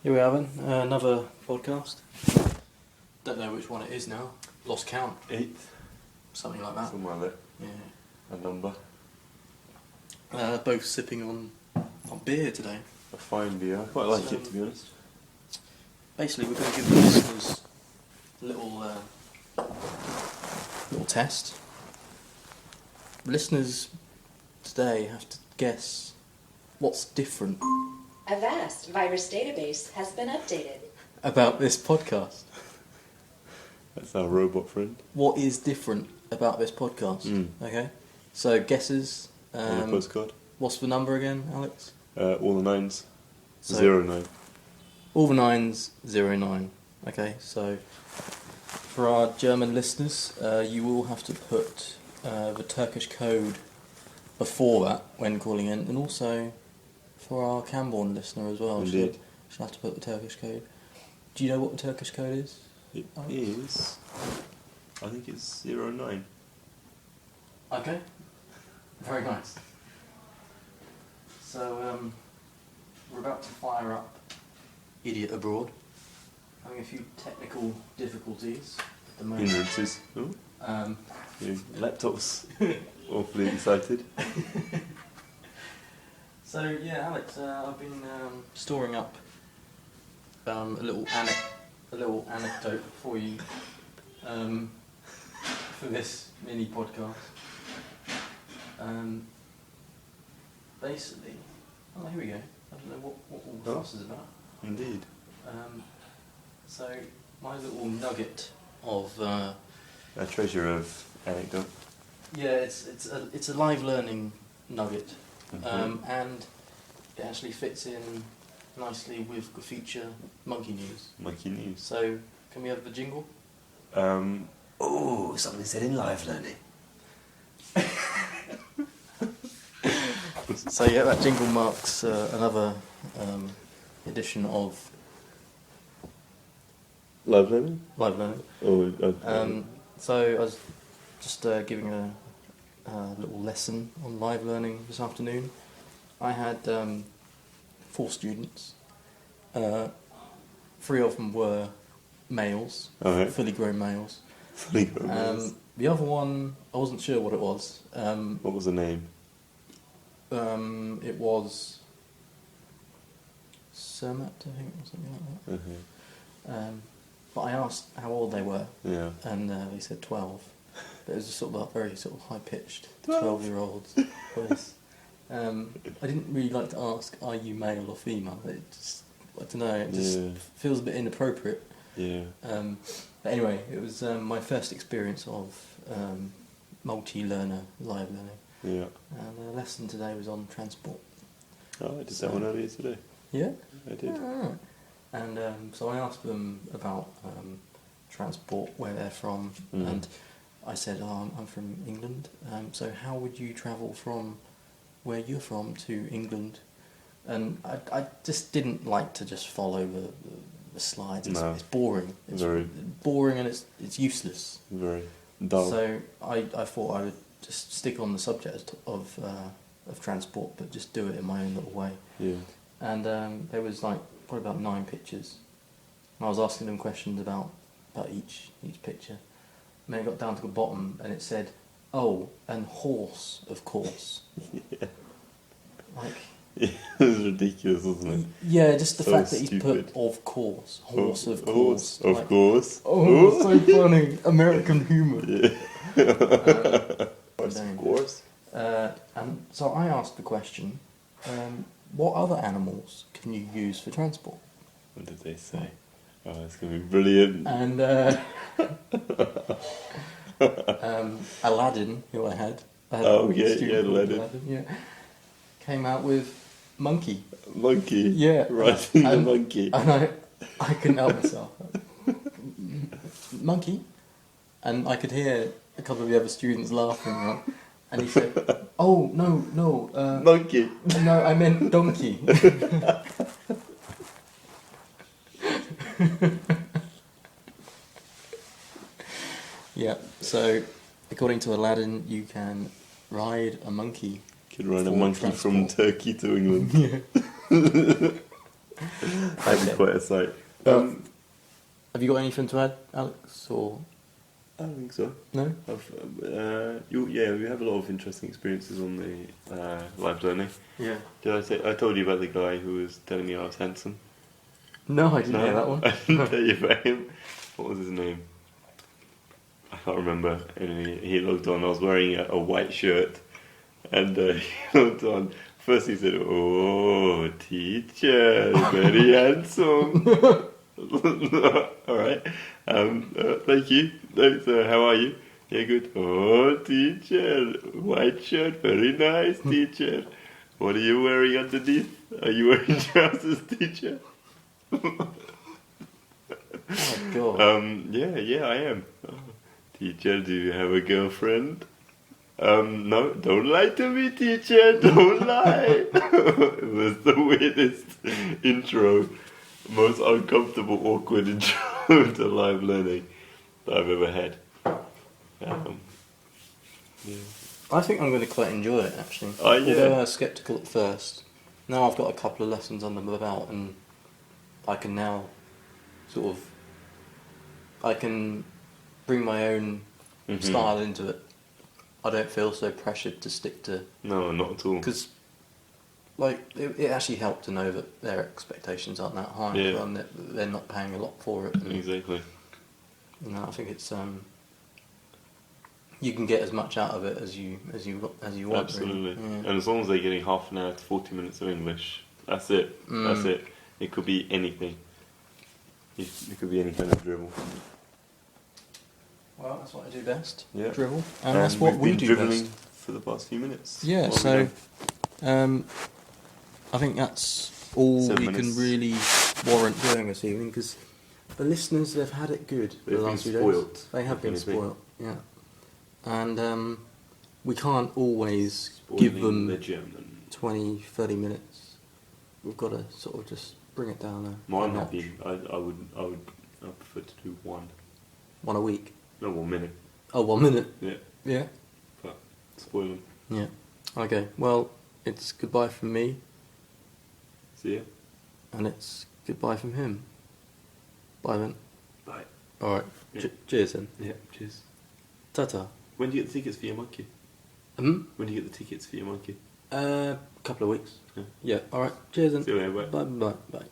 Here we have it, another podcast. Don't know which one it is now. Lost count. 8th. Something like that. Something like that. Yeah. A number. Both sipping on beer today. A fine beer. I quite like it, to be honest. Basically, we're going to give the listeners a little test. Listeners today have to guess what's different A vast virus database has been updated. about this podcast. That's our robot friend. What is different about this podcast? Okay, so guesses. On a postcard. What's the number again, Alex? All the 9s. So- 09. All the 9s, 09. Okay, so for our German listeners, you will have to put the Turkish code before that when calling in, and also for our Camborne listener as well. Indeed. She'll have to put the Turkish code. Do you know what the Turkish code is? It is... I think it's 09. Okay. Very nice. So, we're about to fire up Idiot Abroad. Having a few technical difficulties at the moment. Hindrances. Oh, your laptop's awfully excited. So, yeah, Alex, I've been storing up a little anecdote for you for this mini podcast. Basically, oh, here we go. I don't know what all the fuss is about. Indeed. So, my little nugget of A treasure of anecdote. yeah, it's a live learning nugget, and it actually fits in nicely with the feature Monkey News. Monkey news. So, can we have the jingle? Oh, something said in live learning. So yeah, that jingle marks another edition of Live learning? live learning. Oh, So I was just giving a little lesson on live learning this afternoon. I had 4 students. 3 of them were males, Okay. fully grown males. Fully grown males. The other one, I wasn't sure what it was. What was the name? It was Sermat, I think, or something like that. Okay. But I asked how old they were, Yeah. and they said 12. But it was sort of a very sort of high-pitched 12. 12-year-old voice. I didn't really like to ask, are you male or female? It just, I don't know, it just Yeah. feels a bit inappropriate. Yeah. But anyway, it was my first experience of multi-learner live learning. Yeah. And the lesson today was on transport. Oh, I did that one earlier today. Yeah? I did. Alright. And so I asked them about transport, where they're from, and I said, I'm from England, so how would you travel from where you're from to England? And I just didn't like to just follow the slides. It's, No. it's boring. It's Very. boring, and it's useless. Very dull. So I thought I would just stick on the subject of transport, but just do it in my own little way. Yeah. And there was like probably about 9 pictures. And I was asking them questions about each picture. And then it got down to the bottom and it said, oh, and horse, of course. Yeah. Like, Yeah, it was ridiculous, wasn't it? yeah, just the So fact that he's stupid. put of course, horse, of Horse, course. of Like, course. oh, so funny, American humour. Yeah. Of course. And so I asked the question, what other animals can you use for transport? What did they say? Oh, it's going to be brilliant. And Aladdin, who I had Oh, a yeah, student yeah, called Aladdin. yeah, came out with monkey. Monkey. Yeah. Riding the And- monkey. And I couldn't help myself. Monkey? And I could hear a couple of the other students laughing, right? And he said, oh, no, Monkey. no, I meant donkey. Yeah, so according to Aladdin, you can ride a monkey. Could ride a For monkey from transport. Turkey to England. Yeah. That'd be quite a sight. Have you got anything to add, Alex? Or I don't think so. no? We have a lot of interesting experiences on the live learning. Yeah. Did I say? I told you about the guy who was telling me I was handsome. No, I didn't hear that one. I didn't tell you about him. What was his name? I can't remember. And he looked on. I was wearing a white shirt, and he looked on. First he said, "Oh, teacher, very handsome." All right. Thank you. How are you? Yeah, good. Oh, teacher, white shirt, very nice, teacher. What are you wearing underneath? Are you wearing trousers, teacher? Oh God. Yeah, I am. Oh, teacher, do you have a girlfriend? No, don't lie to me, teacher, don't lie. It was the weirdest intro, most uncomfortable, awkward intro to live learning that I've ever had. Yeah. I think I'm going to quite enjoy it, actually. Yeah. Although I was sceptical at first, now I've got a couple of lessons under my belt, and I can now I can bring my own style into it. I don't feel so pressured to stick to... No, not at all. Because, it actually helped to know that their expectations aren't that high, and that they're not paying a lot for it. And, Exactly. I think it's... you can get as much out of it as you want. Absolutely. Really. Yeah. And as long as they're getting half an hour to 40 minutes of English, that's it. That's it. It could be anything. It could be any kind of dribble. Well, that's what I do best. Yeah. Dribble. And that's what we do dribbling best. for the past few minutes. Yeah, so I think that's all 7 we minutes. can really warrant doing this evening, because the listeners, they've had it good for They've the been last few spoiled, days. They have been if anything. spoiled, yeah. And we can't always Spoiling give them the German. 20, 30 minutes. We've got to sort of just bring it down a Mine notch. might be. I prefer to do one. One a week. No, 1 minute. Oh, 1 minute. Yeah. Yeah. But spoil them. Yeah. Okay. Well, it's goodbye from me, See ya. and it's goodbye from him. Bye then. Bye. All right. Yeah. Cheers then. Yeah. Cheers. Ta-ta. When do you get the tickets for your monkey? When do you get the tickets for your monkey? Couple of weeks. Yeah. Yeah. All right. Cheers then. See you later. Bye. Bye. Bye. Bye.